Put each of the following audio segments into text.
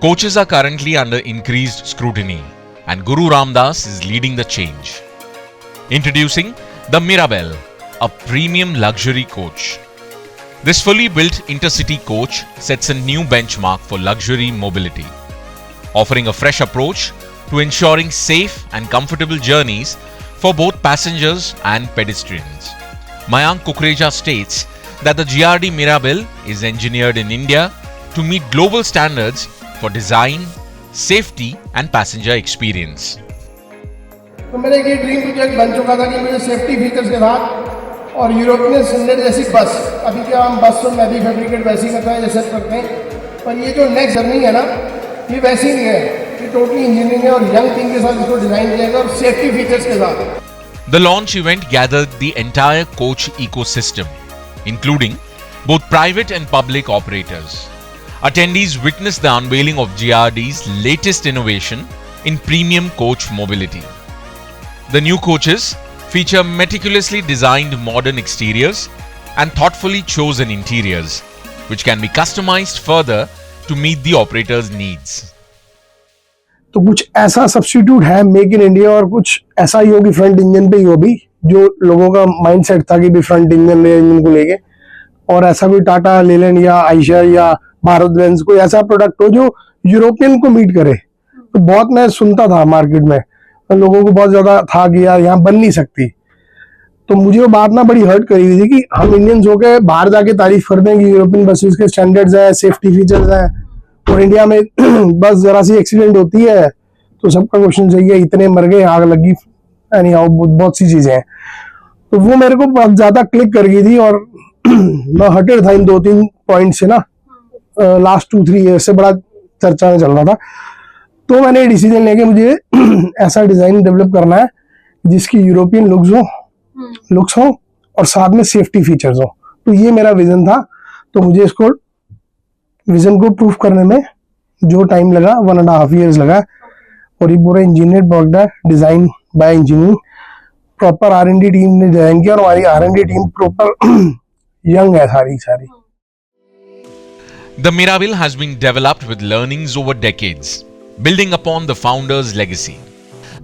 Coaches are currently under increased scrutiny, and Guru Ramdas is leading the change. Introducing the Mirabelle, a premium luxury coach. This fully built intercity coach sets a new benchmark for luxury mobility, offering a fresh approach to ensuring safe and comfortable journeys for both passengers and pedestrians. Mayank Kukreja states that the GRD Mirabelle is engineered in India to meet global standards for design, safety and passenger experience. तो मेरा एक dream project बन चुका था कि मुझे safety features के साथ और यूरोपियन स्टैंडर्ड जैसी बस, अभी क्या हम बस तो मैं भी फैब्रिकेट वैसे ही करता है जैसे करते हैं, पर ये जो नेक्स्ट जर्नी है ना, ये वैसी नहीं है, ये टोटली इंजीनियरिंग है और यंग थिंग के साथ इसको डिजाइन किया गया और सेफ्टी फीचर्स के साथ. The launch event gathered the entire coach ecosystem, including both private and public operators. Attendees witnessed the unveiling of GRD's latest innovation in premium coach mobility. The new coaches feature meticulously designed modern exteriors and thoughtfully chosen interiors, which can be customized further to meet the operator's needs. तो कुछ ऐसा substitute है make in India और कुछ ऐसा ही होगी front engine पे ही हो भी, जो लोगों का माइंडसेट था कि भी फ्रंट इंजन को लेके, और ऐसा कोई टाटा लेलैंड या आइशर या भारत बेंज कोई ऐसा प्रोडक्ट हो जो यूरोपियन को मीट करे. तो बहुत मैं सुनता था मार्केट में, लोगों को बहुत ज्यादा था कि यार यहाँ बन नहीं सकती. तो मुझे वो बात ना बड़ी हर्ट करी हुई थी कि हम इंडियंस होके बाहर जाके तारीफ करते हैं कि यूरोपियन बसेस के स्टैंडर्ड्स है, सेफ्टी फीचर्स है, और इंडिया में बस जरा सी एक्सीडेंट होती है तो सबका क्वेश्चन चाहिए, इतने मर गए, आग लगी, यानी बहुत सी चीजें हैं. तो वो मेरे को बहुत ज्यादा क्लिक कर गई थी और मैं हटेड था इन 2-3 पॉइंट से ना. लास्ट 2-3 ईयर से बड़ा चर्चा में चल रहा था. तो मैंने डिसीजन लेके मुझे ऐसा डिजाइन डेवलप करना है जिसकी यूरोपियन लुक्स हो और साथ में सेफ्टी फीचर्स हो. तो ये मेरा विजन था. तो मुझे इसको विजन को प्रूफ करने में जो टाइम लगा 1.5 years लगा, और ये पूरा इंजीनियर प्रोडक्ट है, design by engineering, proper R&D team ने डिजाइन किया और हमारी R&D टीम प्रॉपर यंग है सारी. The Mirabelle has been developed with learnings over decades, building upon the founder's legacy.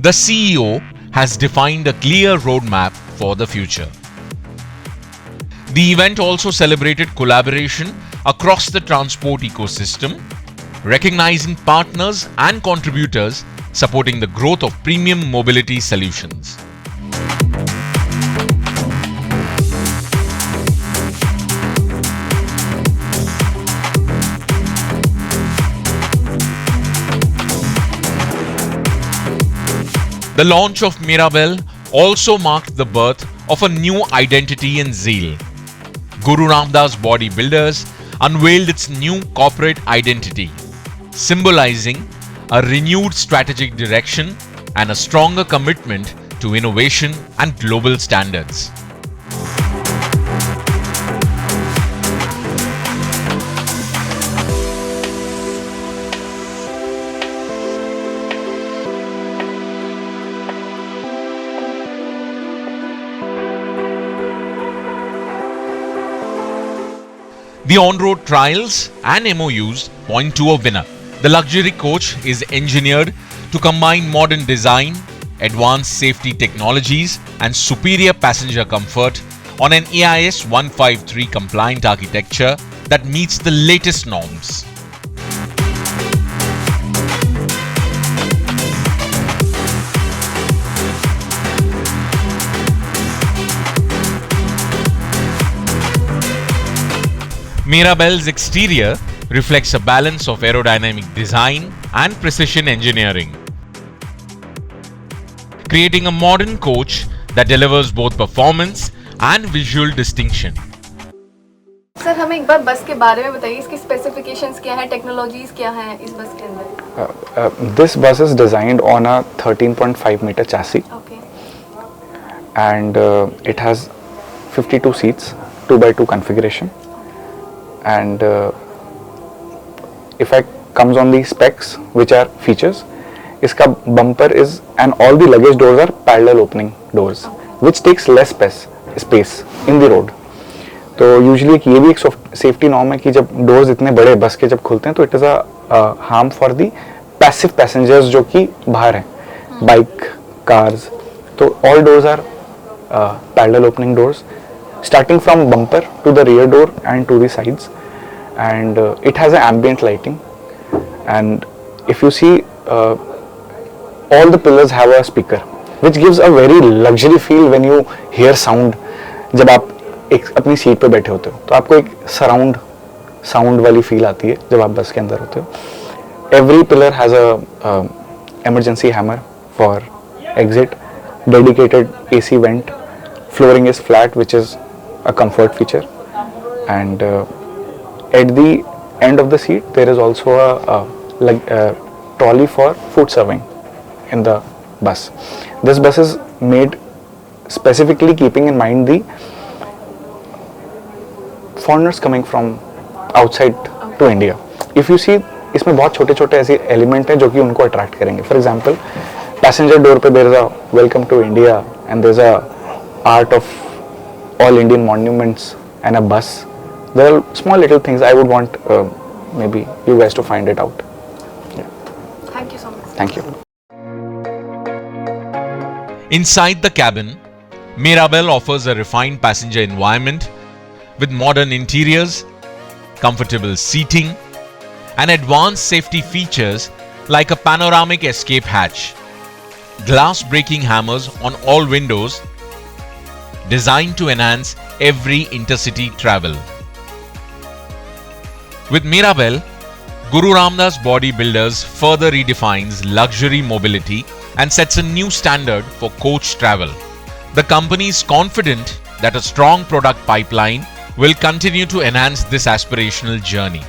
The CEO has defined a clear roadmap for the future. The event also celebrated collaboration across the transport ecosystem, recognizing partners and contributors supporting the growth of premium mobility solutions. The launch of Mirabelle also marked the birth of a new identity in zeal. Guru Ramdas Bodybuilders unveiled its new corporate identity, symbolizing a renewed strategic direction and a stronger commitment to innovation and global standards. The on-road trials and MOUs point to a winner. The luxury coach is engineered to combine modern design, advanced safety technologies and superior passenger comfort on an AIS 153 compliant architecture that meets the latest norms. Mirabelle's exterior reflects a balance of aerodynamic design and precision engineering, creating a modern coach that delivers both performance and visual distinction. Sir हमें एक बार बस के बारे में बताइए, इसकी specifications क्या हैं, टेक्नोलॉजीज क्या हैं इस बस के अंदर? This bus is designed on a 13.5 meter chassis. Okay. And it has 52 seats, 2x2 configuration. And if I comes on the specs, which are features, इसका bumper is and all the luggage doors are parallel opening doors, which takes less space in the road. तो usually ये भी एक safety norm है कि जब doors इतने बड़े बस के जब खुलते हैं तो it is a harm for the passive passengers जो कि बाहर हैं, bike, cars. तो all doors are parallel opening doors, starting from bumper to the rear door and to the sides, and it has an ambient lighting. And if you see, all the pillars have a speaker, which gives a very luxury feel when you hear sound. जब आप एक अपनी seat पे बैठे होते हो तो आपको एक सराउंड साउंड वाली फील आती है जब आप बस के अंदर होते हो. Every pillar has a emergency hammer for exit, dedicated AC vent, flooring is flat, which is a comfort feature, and at the end of the seat there is also a trolley for food serving in the bus. This bus is made specifically keeping in mind the foreigners coming from outside to India. If you see, इसमें बहुत छोटे छोटे ऐसे element हैं जो कि उनको attract करेंगे. फॉर एग्जाम्पल, पैसेंजर डोर पे there is a welcome to India and there is a art of all Indian monuments and a bus. There are small little things I would want maybe you guys to find it out. Thank you so much. Thank you. Inside the cabin, Mirabelle offers a refined passenger environment with modern interiors, comfortable seating, and advanced safety features like a panoramic escape hatch, glass breaking hammers on all windows, designed to enhance every intercity travel. With Mirabelle, Guru Ramdas Bodybuilders further redefines luxury mobility and sets a new standard for coach travel. The company is confident that a strong product pipeline will continue to enhance this aspirational journey.